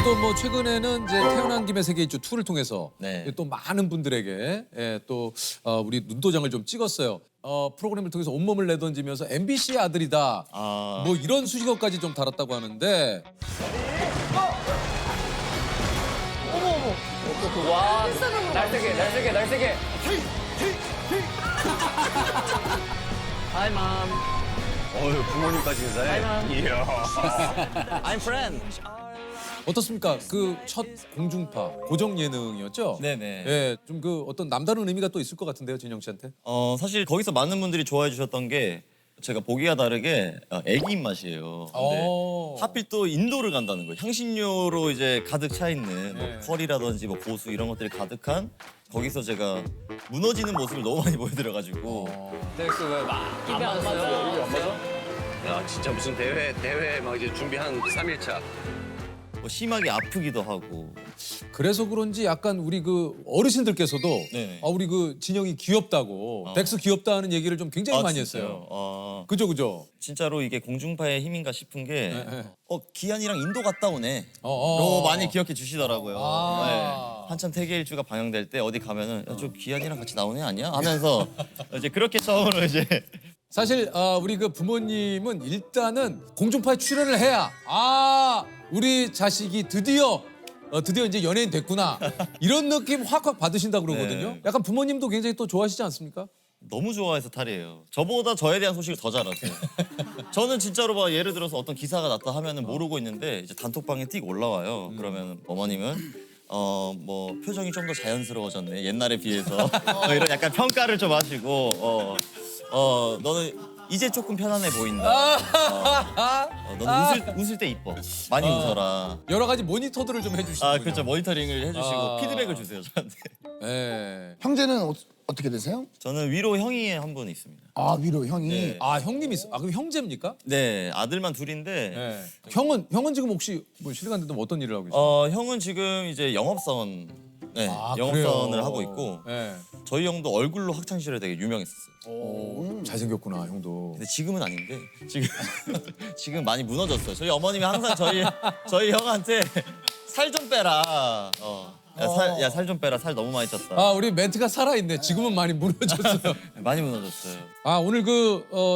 저도 뭐 최근에는 이제 태어난 김에 세계 일주 투를 통해서 네. 또 많은 분들에게 또 우리 눈도장을 좀 찍었어요. 프로그램을 통해서 온몸을 내던지면서 MBC의 아들이다. 아. 뭐 이런 수식어까지 좀 달았다고 하는데 와, 날쌔게, 날쌔게. Hi, mom. 어휴, 부모님까지 인사해. Hi, mom. 이야. I'm friend. 어떻습니까? 그 첫 공중파 고정 예능이었죠? 네네. 예, 좀 그 어떤 남다른 의미가 또 있을 것 같은데요, 진영 씨한테? 사실 거기서 많은 분들이 좋아해 주셨던 게 제가 보기와 다르게 애기 입맛이에요. 근데 하필 또 인도를 간다는 거예요. 향신료로 이제 가득 차 있는 뭐 네. 커리라든지 뭐 고수 이런 것들이 가득한 거기서 제가 무너지는 모습을 너무 많이 보여드려가지고 넥스 왜막 입에 안 맞아? 야, 진짜 무슨 대회 막 이제 준비한 3일차. 뭐 심하게 아프기도 하고 그래서 그런지 약간 우리 그 어르신들께서도 네네. 우리 그 진영이 귀엽다고 덱스 귀엽다는 얘기를 좀 굉장히 많이 진짜요? 했어요. 그죠? 진짜로 이게 공중파의 힘인가 싶은 게 네. 기한이랑 인도 갔다 오네. 어. 로 많이 기억해 주시더라고요. 아. 네. 한참 태계일주가 방영될 때 어디 가면은 야, 저 기한이랑 같이 나오네 아니야? 하면서 이제 그렇게 처음으로 이제 사실 우리 그 부모님은 일단은 공중파에 출연을 해야 우리 자식이 드디어 이제 연예인 됐구나 이런 느낌 확 받으신다 그러거든요. 네. 약간 부모님도 굉장히 또 좋아하시지 않습니까? 너무 좋아해서 탈이에요. 저보다 저에 대한 소식을 더 잘 아세요. 저는 진짜로 막 예를 들어서 어떤 기사가 났다 하면은 모르고 있는데 이제 단톡방에 띡 올라와요. 그러면 어머님은 뭐 표정이 좀 더 자연스러워졌네 옛날에 비해서 뭐 이런 약간 평가를 좀 하시고 너는 이제 조금 편안해 보인다. 너는 웃을 때 이뻐. 많이 웃어라. 여러 가지 모니터들을 좀 해주시는군요. 그렇죠. 모니터링을 해주시고 피드백을 주세요 저한테. 네. 형제는 어떻게 되세요? 저는 위로 형이 한 분 있습니다. 아 위로 형이. 네. 형님이 있어. 그럼 형제입니까? 네, 아들만 둘인데 네. 형은 지금 혹시 뭐 실감 된다면 어떤 일을 하고 계세요? 형은 지금 이제 영업사원, 영업사원을 그래요? 하고 있고 네. 저희 형도 얼굴로 학창 시절에 되게 유명했었어요. 잘생겼구나 형도. 근데 지금은 아닌데 지금 많이 무너졌어요. 저희 어머님이 항상 저희 형한테 살 좀 빼라. 살 좀 빼라. 살 너무 많이 쪘다. 우리 멘트가 살아있네. 지금은 많이 무너졌어요. 많이 무너졌어요. 오늘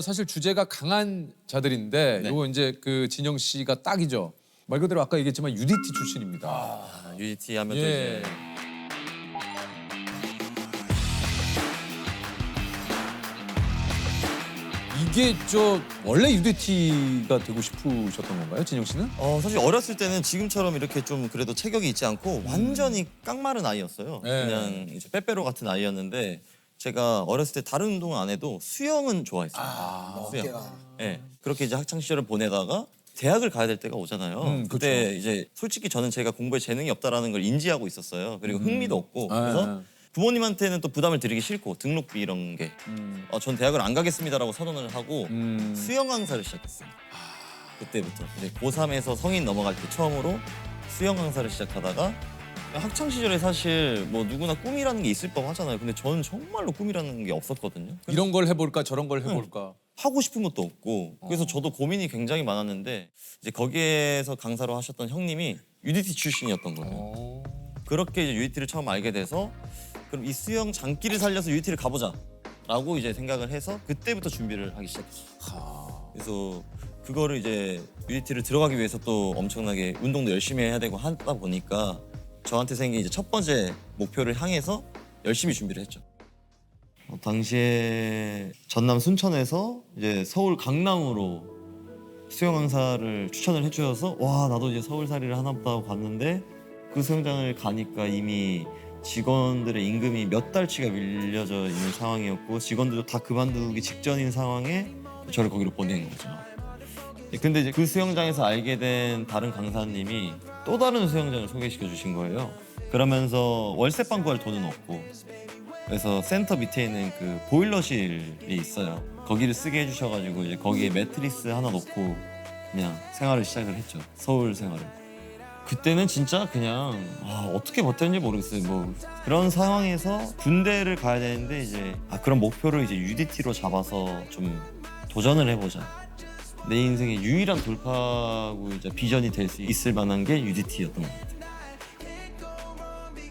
사실 주제가 강한 자들인데 네. 요거 이제 그 진영 씨가 딱이죠. 말 그대로 아까 얘기했지만 UDT 출신입니다. UDT 하면 또 예. 이제 이게 원래 UDT가 되고 싶으셨던 건가요, 진영 씨는? 사실 어렸을 때는 지금처럼 이렇게 좀 그래도 체격이 있지 않고 완전히 깡마른 아이였어요. 네. 그냥 이제 빼빼로 같은 아이였는데 제가 어렸을 때 다른 운동은 안 해도 수영은 좋아했어요. 수영. 네. 그렇게 이제 학창 시절을 보내다가 대학을 가야 될 때가 오잖아요. 그때 이제 솔직히 저는 제가 공부에 재능이 없다라는 걸 인지하고 있었어요. 그리고 흥미도 없고 그래서 부모님한테는 또 부담을 드리기 싫고 등록비 이런 게 전 대학을 안 가겠습니다라고 선언을 하고 수영 강사를 시작했어요. 그때부터 이제 고3에서 성인 넘어갈 때 처음으로 수영 강사를 시작하다가 학창 시절에 사실 뭐 누구나 꿈이라는 게 있을 법하잖아요. 근데 저는 정말로 꿈이라는 게 없었거든요. 이런 걸 해볼까 저런 걸 해볼까. 하고 싶은 것도 없고 그래서 저도 고민이 굉장히 많았는데 이제 거기에서 강사로 하셨던 형님이 UDT 출신이었던 거예요. 그렇게 이제 UDT를 처음 알게 돼서 그럼 이 수영 장기를 살려서 UDT를 가보자라고 이제 생각을 해서 그때부터 준비를 하기 시작했어요. 그래서 그거를 이제 UDT를 들어가기 위해서 또 엄청나게 운동도 열심히 해야 되고 하다 보니까 저한테 생긴 이제 첫 번째 목표를 향해서 열심히 준비를 했죠. 당시에 전남 순천에서 이제 서울 강남으로 수영 강사를 추천을 해주셔서 와 나도 이제 서울살이를 하나 보다 하고 갔는데 그 수영장을 가니까 이미 직원들의 임금이 몇 달치가 밀려져 있는 상황이었고 직원들도 다 그만두기 직전인 상황에 저를 거기로 보낸 거죠. 근데 이제 그 수영장에서 알게 된 다른 강사님이 또 다른 수영장을 소개시켜 주신 거예요. 그러면서 월세방 구할 돈은 없고 그래서 센터 밑에 있는 그 보일러실이 있어요. 거기를 쓰게 해주셔가지고 이제 거기에 매트리스 하나 놓고 그냥 생활을 시작을 했죠. 서울 생활을. 그때는 진짜 그냥 어떻게 버텼는지 모르겠어요. 뭐 그런 상황에서 군대를 가야 되는데 이제 그런 목표를 이제 UDT로 잡아서 좀 도전을 해보자. 내 인생의 유일한 돌파구이자 비전이 될 수 있을 만한 게 UDT였던 것 같아요.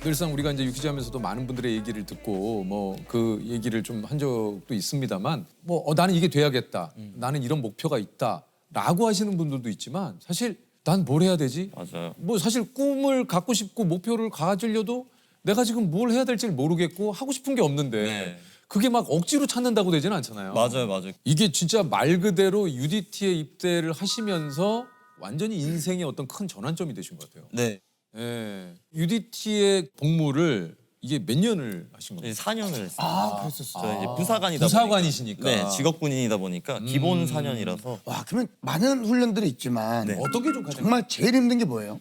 늘상 우리가 이제 유퀴즈하면서도 많은 분들의 얘기를 듣고 뭐 그 얘기를 좀 한 적도 있습니다만 뭐 나는 이게 돼야겠다. 나는 이런 목표가 있다라고 하시는 분들도 있지만 사실 난 뭘 해야 되지? 맞아요. 뭐 사실 꿈을 갖고 싶고 목표를 가지려도 내가 지금 뭘 해야 될지를 모르겠고 하고 싶은 게 없는데 네. 그게 막 억지로 찾는다고 되지는 않잖아요. 맞아요. 이게 진짜 말 그대로 UDT에 입대를 하시면서 완전히 인생의 어떤 큰 전환점이 되신 것 같아요. 네. 예. UDT의 복무를 이게 몇 년을 하신 건가요? 4년을 했어요. 아, 그랬었어. 저 이제 부사관이다 부사관이시니까. 보니까. 네, 직업군인이다 보니까 기본 4년이라서 와, 그러면 많은 훈련들이 있지만 네. 어떤 게 좀 가장 정말 제일 힘든 게 뭐예요?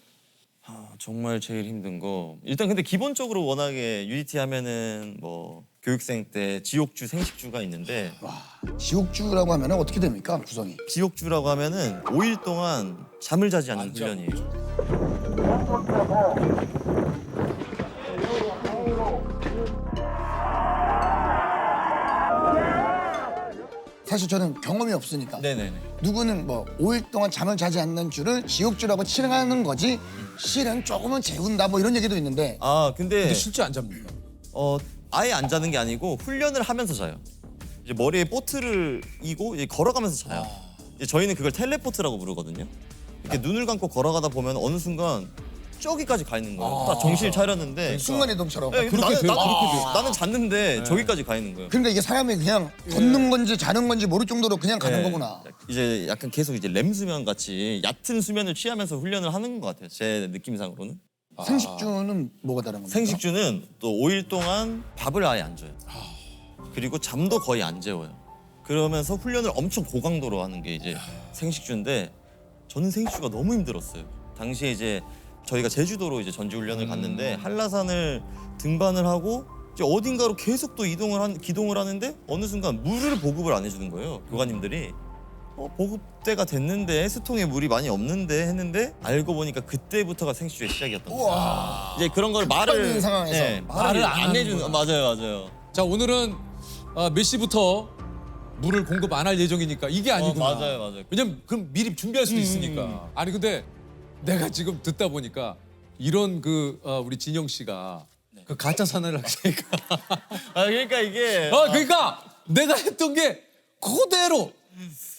정말 제일 힘든 거 일단 근데 기본적으로 워낙에 UDT 하면은 뭐 교육생 때 지옥주 생식주가 있는데 지옥주라고 하면 어떻게 됩니까, 구성이? 지옥주라고 하면은 5일 동안 잠을 자지 않는 훈련이에요. 사실 저는 경험이 없으니까 네네네. 누구는 뭐 5일 동안 잠을 자지 않는 주를 지옥주라고 칭하는 거지 실은 조금은 재운다 뭐 이런 얘기도 있는데 아 근데 근데 실제 안 잡니까? 아예 안 자는 게 아니고 훈련을 하면서 자요. 이제 머리에 보트를 이고 이제 걸어가면서 자요. 이제 저희는 그걸 텔레포트라고 부르거든요. 이렇게 눈을 감고 걸어가다 보면 어느 순간 저기까지 가 있는 거예요. 딱 정신을 차렸는데 순간이동처럼 네, 근데 그렇게 돼요, 그렇게 돼요. 나는 잤는데 저기까지 가 있는 거예요. 그러니까 이게 사람이 그냥 걷는 건지 자는 건지 모를 정도로 그냥 가는 네. 거구나. 이제 약간 계속 이제 렘 수면 같이 얕은 수면을 취하면서 훈련을 하는 것 같아요. 제 느낌상으로는. 생식주는 뭐가 다른 겁니까? 생식주는 또 5일 동안 밥을 아예 안 줘요. 그리고 잠도 거의 안 재워요. 그러면서 훈련을 엄청 고강도로 하는 게 이제 생식주인데 저는 생식주가 너무 힘들었어요. 당시에 이제 저희가 제주도로 이제 전지 훈련을 갔는데 한라산을 등반을 하고 이제 어딘가로 계속 또 기동을 하는데 어느 순간 물을 보급을 안 해주는 거예요. 교관님들이. 보급대가 됐는데 수통에 물이 많이 없는데 했는데 알고 보니까 그때부터가 생식주의 시작이었던 거예요. 이제 그런 걸 급한 말을 상황에서 네, 말을 안 하는 해주는 거야. 맞아요. 자 오늘은 몇 시부터 물을 공급 안 할 예정이니까 이게 아니구나. 맞아요. 왜냐면 그럼 미리 준비할 수도 있으니까. 아니 근데 내가 지금 듣다 보니까 이런 우리 진영 씨가 그 가짜 산을 하시니까. 그러니까 이게 그러니까 내가 했던 게 그대로.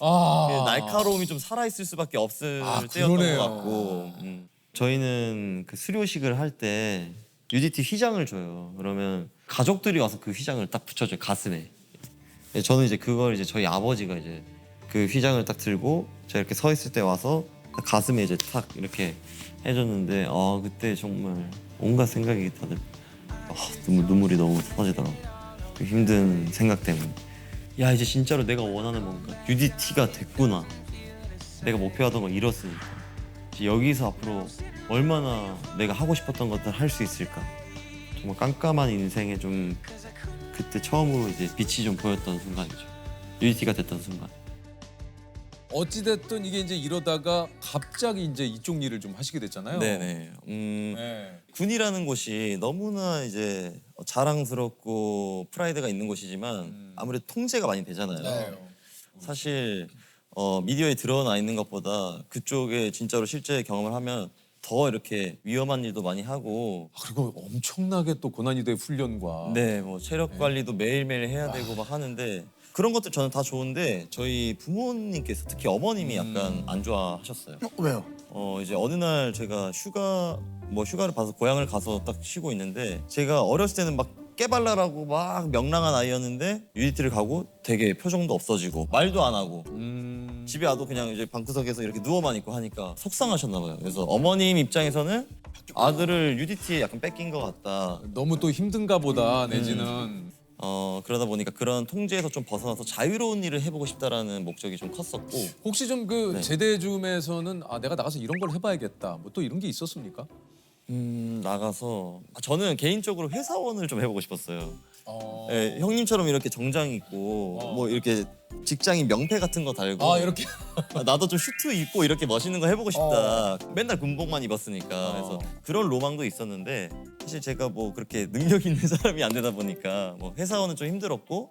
날카로움이 좀 살아있을 수밖에 없을 때였던 그러네요. 것 같고 저희는 그 수료식을 할 때 UDT 휘장을 줘요. 그러면 가족들이 와서 그 휘장을 딱 붙여줘요, 가슴에. 저는 이제 그걸 이제 저희 아버지가 이제 그 휘장을 딱 들고 제가 이렇게 서 있을 때 와서 가슴에 이제 탁 이렇게 해줬는데 그때 정말 온갖 생각이 다들 눈물이 너무 터지더라고요. 그 힘든 생각 때문에. 야 이제 진짜로 내가 원하는 뭔가 UDT가 됐구나. 내가 목표하던 거 이뤘으니까 이제 여기서 앞으로 얼마나 내가 하고 싶었던 것들 할 수 있을까. 정말 깜깜한 인생에 좀 그때 처음으로 이제 빛이 좀 보였던 순간이죠. UDT가 됐던 순간. 어찌됐든 이게 이제 이러다가 갑자기 이제 이쪽 일을 좀 하시게 됐잖아요. 네네. 네. 군이라는 곳이 너무나 이제 자랑스럽고 프라이드가 있는 곳이지만 아무래도 통제가 많이 되잖아요. 사실 미디어에 드러나 있는 것보다 그쪽에 진짜로 실제 경험을 하면 더 이렇게 위험한 일도 많이 하고 그리고 엄청나게 또 고난이도의 훈련과 네, 뭐 체력 관리도 매일매일 해야 되고 막 하는데 그런 것들 저는 다 좋은데 저희 부모님께서 특히 어머님이 약간 안 좋아하셨어요. 왜요? 이제 어느 날 제가 휴가를 봐서 고향을 가서 딱 쉬고 있는데 제가 어렸을 때는 막 깨발랄하고 막 명랑한 아이였는데 UDT를 가고 되게 표정도 없어지고 말도 안 하고 집에 와도 그냥 이제 방구석에서 이렇게 누워만 있고 하니까 속상하셨나 봐요. 그래서 어머님 입장에서는 아들을 UDT에 약간 뺏긴 것 같다. 너무 또 힘든가 보다 내지는 그러다 보니까 그런 통제에서 좀 벗어나서 자유로운 일을 해보고 싶다라는 목적이 좀 컸었고 혹시 좀 그 제대줌에서는 내가 나가서 이런 걸 해봐야겠다 뭐 또 이런 게 있었습니까? 나가서 저는 개인적으로 회사원을 좀 해보고 싶었어요. 네, 형님처럼 이렇게 정장 입고 뭐 이렇게 직장인 명패 같은 거 달고 이렇게 나도 좀 슈트 입고 이렇게 멋있는 거 해보고 싶다. 맨날 군복만 입었으니까 그래서 그런 로망도 있었는데 사실 제가 뭐 그렇게 능력 있는 사람이 안 되다 보니까 뭐 회사원은 좀 힘들었고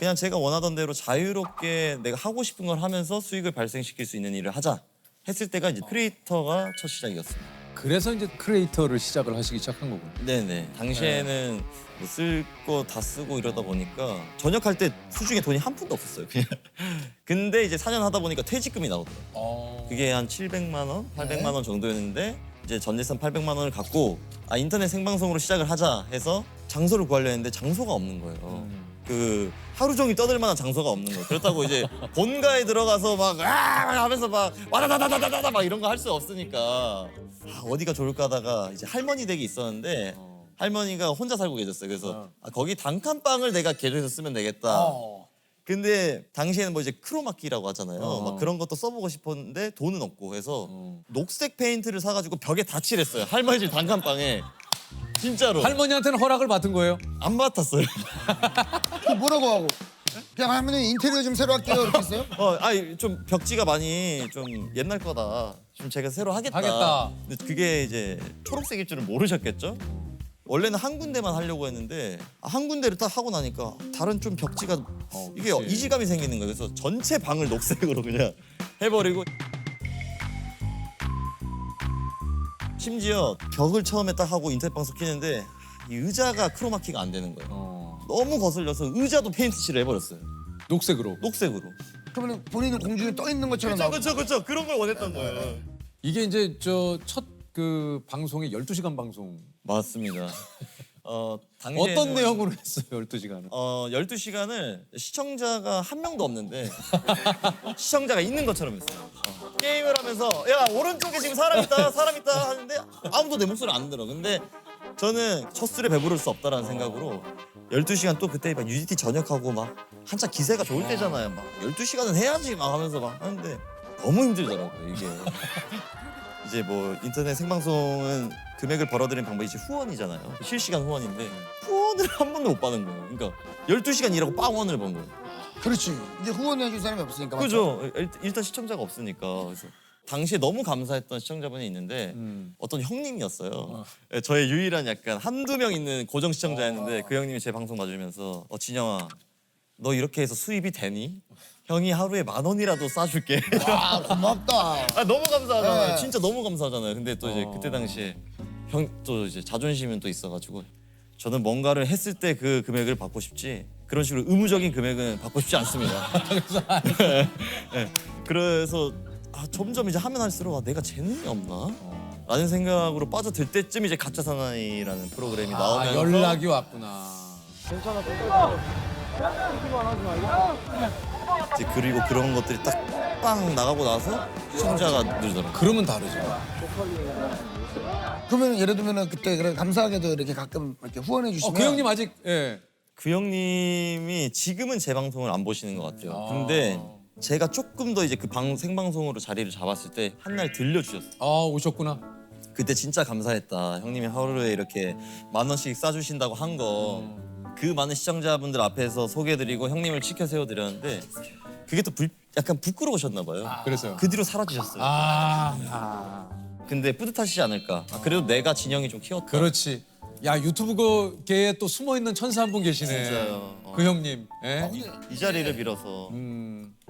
그냥 제가 원하던 대로 자유롭게 내가 하고 싶은 걸 하면서 수익을 발생시킬 수 있는 일을 하자 했을 때가 이제 크리에이터가 첫 시작이었습니다. 그래서 이제 크리에이터를 시작을 하시기 시작한 거군요. 네네. 당시에는 뭐 쓸 거 다 쓰고 이러다 보니까 전역할 때 수중에 돈이 한 푼도 없었어요. 그냥. 근데 이제 4년 하다 보니까 퇴직금이 나오더라고요. 그게 한 700만 원, 800만 원 정도였는데 이제 전재산 800만 원을 갖고 인터넷 생방송으로 시작을 하자 해서 장소를 구하려 했는데 장소가 없는 거예요. 그 하루 종일 떠들 만한 장소가 없는 거예요. 그렇다고 이제 본가에 들어가서 막 하면서 막 와다다다다다다 막 이런 거 할 수 없으니까 어디가 좋을까 하다가 이제 할머니 댁이 있었는데 할머니가 혼자 살고 계셨어요. 그래서 거기 단칸방을 내가 개조해서 쓰면 되겠다. 근데 당시에는 뭐 이제 크로마키라고 하잖아요. 막 그런 것도 써보고 싶었는데 돈은 없고 해서 녹색 페인트를 사가지고 벽에 다 칠했어요. 할머니 집 단칸방에. 진짜로. 할머니한테는 허락을 받은 거예요? 안 맡았어요. 그 뭐라고 하고? 그냥 할머니 인테리어 좀 새로 할게요 이렇게 했어요? 아니 좀 벽지가 많이 좀 옛날 거다. 좀 제가 새로 하겠다. 근데 그게 이제 초록색일 줄은 모르셨겠죠? 원래는 한 군데만 하려고 했는데 한 군데를 딱 하고 나니까 다른 좀 벽지가 이게 그치. 이질감이 생기는 거예요. 그래서 전체 방을 녹색으로 그냥 해버리고 심지어 벽을 처음에 딱 하고 인터넷 방송 키는데 이 의자가 크로마키가 안 되는 거예요. 너무 거슬려서 의자도 페인트 칠을 해버렸어요. 녹색으로. 녹색으로. 그러면 본인은 공중에 떠 있는 것처럼 나오고. 그렇죠. 그런 걸 원했던 거예요. 이게 이제 저 첫 그 방송이 12시간 방송. 맞습니다. 당시에는 어떤 내용으로 했어요, 12시간을? 12시간을 시청자가 한 명도 없는데 시청자가 있는 것처럼 했어요. 게임을 하면서 야 오른쪽에 지금 사람 있다 하는데 아무도 내 목소리 안 들어. 근데 저는 첫 술에 배부를 수 없다라는 생각으로 12시간 또 그때 막 UDT 전역하고 막 한참 기세가 좋을 때잖아요. 막 12시간은 해야지 막 하면서 막 하는데 너무 힘들더라고요 이게. 이제 뭐 인터넷 생방송은 금액을 벌어들이는 방법이 이제 후원이잖아요. 실시간 후원인데 후원을 한 번도 못 받은 거예요. 그러니까 12시간 일하고 빵원을 번 거예요. 그렇지. 이제 후원해줄 사람이 없으니까. 그죠? 일단 시청자가 없으니까. 그래서 당시에 너무 감사했던 시청자분이 있는데 어떤 형님이었어요. 저의 유일한 약간 한두 명 있는 고정 시청자였는데 그 형님이 제 방송 봐주면서 진영아 너 이렇게 해서 수입이 되니? 형이 하루에 10,000원이라도 싸줄게. 아 고맙다. 너무 감사하잖아요. 네. 진짜 너무 감사하잖아요. 근데 또 이제 그때 당시에 형 또 이제 자존심은 또 있어가지고 저는 뭔가를 했을 때 그 금액을 받고 싶지 그런 식으로 의무적인 금액은 받고 싶지 않습니다. 네. 그래서 점점 이제 하면 할수록 내가 재능이 없나? 라는 생각으로 빠져들 때쯤 이제 가짜 사나이라는 프로그램이 나오면서 연락이 왔구나. 이제 그리고 그런 것들이 딱 빵 나가고 나서 시청자가 늘더라고요. 그러면 다르죠. 그러면 예를 들면은 그때 그래 감사하게도 이렇게 가끔 이렇게 후원해 주시면. 그 형님 아직 예. 그 형님이 지금은 제 방송을 안 보시는 것 같아요. 근데 제가 조금 더 이제 그 생방송으로 자리를 잡았을 때 한 날 들려주셨어요. 오셨구나. 그때 진짜 감사했다. 형님이 하루에 이렇게 10,000원씩 싸주신다고 한 거. 그 많은 시청자분들 앞에서 소개해드리고 형님을 치켜 세워드렸는데 그게 또 약간 부끄러우셨나 봐요. 그래서요. 그 뒤로 사라지셨어요. 근데 뿌듯하시지 않을까. 그래도 내가 진영이 좀 키웠다. 그렇지. 야 유튜브 계에 또 숨어 있는 천사 한 분 계시네. 진짜요. 그 형님. 예? 이 자리를 빌어서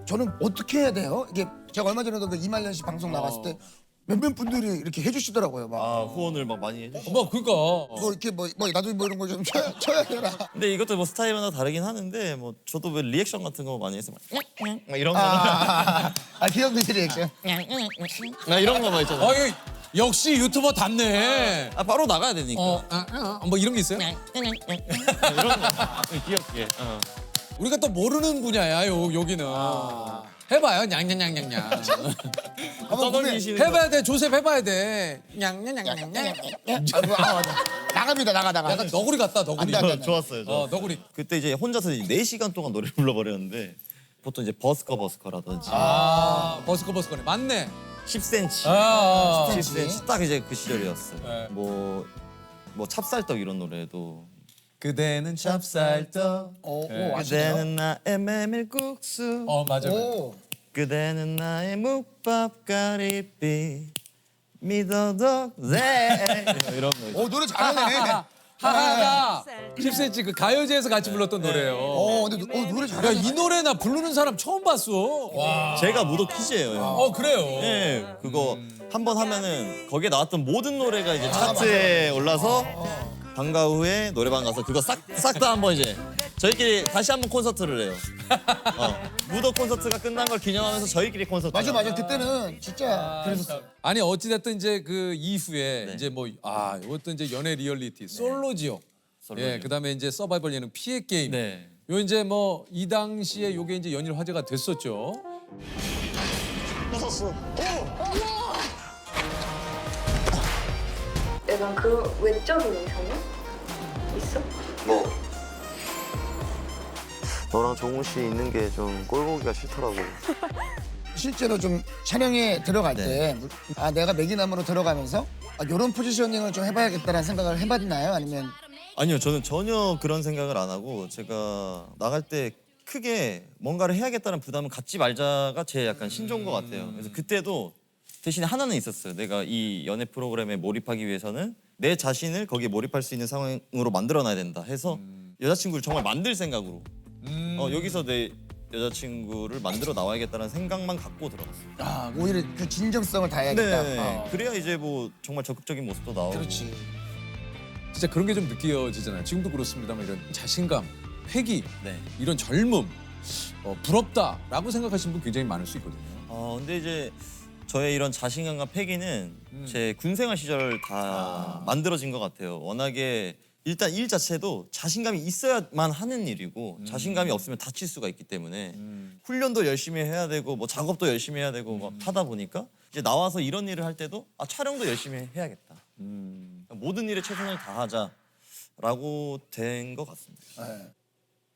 저는 어떻게 해야 돼요? 이게 제가 얼마 전에도 그 이말년 씨 방송 나갔을 때 몇몇 분들이 이렇게 해주시더라고요. 막 후원을 막 많이 해주시고. 뭐 그러니까. 뭐 이렇게 뭐 나도 뭐 이런 거 좀 쳐야 되나? 근데 이것도 뭐 스타일마다 다르긴 하는데 뭐 저도 왜 리액션 같은 거 많이 해서 막 이런 거 귀염둥이 리액션. 이런 거 막 있잖아요. 이거 역시 유튜버답네. 바로 나가야 되니까. 뭐 이런 게 있어요? 이런 거 귀엽게. 우리가 또 모르는 분야야 여기는. 해봐요 냥냥냥냥냥. 떠넘기시는 거. 해봐야 돼 조셉 해봐야 돼. 냥냥냥냥냥. 나갑니다 나가. 약간 너구리 같다 너구리. 안 돼. 좋았어요. 너구리. 그때 이제 혼자서 4시간 동안 노래를 불러버렸는데 보통 이제 버스커라든지 버스커네 맞네. 10cm, 10cm 딱 이제 그 시절이었어요. 네. 뭐 찹쌀떡 이런 노래도 그대는 찹쌀떡. 오 그대는 나의 메밀국수 맞아. 오. 그대는 나의 묵밥 가리비 믿어도 돼 이런 거 있죠. 노래 잘하네. 하하가 10cm 그 가요제에서 같이 불렀던 노래예요. 근데 노래 잘하네. 야, 이 노래 나 부르는 사람 처음 봤어. 와. 제가 무도 퀴즈예요. 형. 그래요. 네, 그거 한 번 하면은 거기에 나왔던 모든 노래가 이제 차트에 올라서 방과 후에 노래방 가서 그거 싹 다 한번 이제 저희끼리 다시 한번 콘서트를 해요. 무도 콘서트가 끝난 걸 기념하면서 저희끼리 콘서트. 맞아. 그때는 진짜 그랬었어. 아니 어찌됐든 이제 그 이후에 이제 뭐 이것도 이제 연애 리얼리티 솔로 지옥. 예, 그다음에 이제 서바이벌 예능 피해 게임. 네. 요 이제 뭐 이 당시에 요게 이제 연일 화제가 됐었죠. 약간 그 외적인 이상형 있어? 뭐 너랑 정우 씨 있는 게 좀 꼴보기가 싫더라고. 실제로 좀 촬영에 들어갈 때 내가 매기남으로 들어가면서 이런 포지셔닝을 좀 해봐야겠다라는 생각을 해봤나요? 아니면 아니요, 저는 전혀 그런 생각을 안 하고 제가 나갈 때 크게 뭔가를 해야겠다는 부담을 갖지 말자가 제 약간 신조인 것 같아요. 그래서 그때도 대신에 하나는 있었어요. 내가 이 연애 프로그램에 몰입하기 위해서는 내 자신을 거기에 몰입할 수 있는 상황으로 만들어놔야 된다 해서 여자친구를 정말 만들 생각으로 여기서 내 여자친구를 만들어 나와야겠다는 생각만 갖고 들어갔어요. 오히려 그 진정성을 다해야겠다. 네, 그래야 이제 뭐 정말 적극적인 모습도 나오고. 그렇지. 진짜 그런 게 좀 느껴지잖아요. 지금도 그렇습니다만 이런 자신감, 패기, 네. 이런 젊음, 부럽다라고 생각하시는 분 굉장히 많을 수 있거든요. 근데 이제 저의 이런 자신감과 패기는 제 군생활 시절 다 만들어진 것 같아요. 워낙에 일단 일 자체도 자신감이 있어야만 하는 일이고 자신감이 없으면 다칠 수가 있기 때문에 훈련도 열심히 해야 되고 뭐 작업도 열심히 해야 되고 막 하다 보니까 이제 나와서 이런 일을 할 때도 촬영도 열심히 해야겠다. 모든 일에 최선을 다하자라고 된 것 같습니다.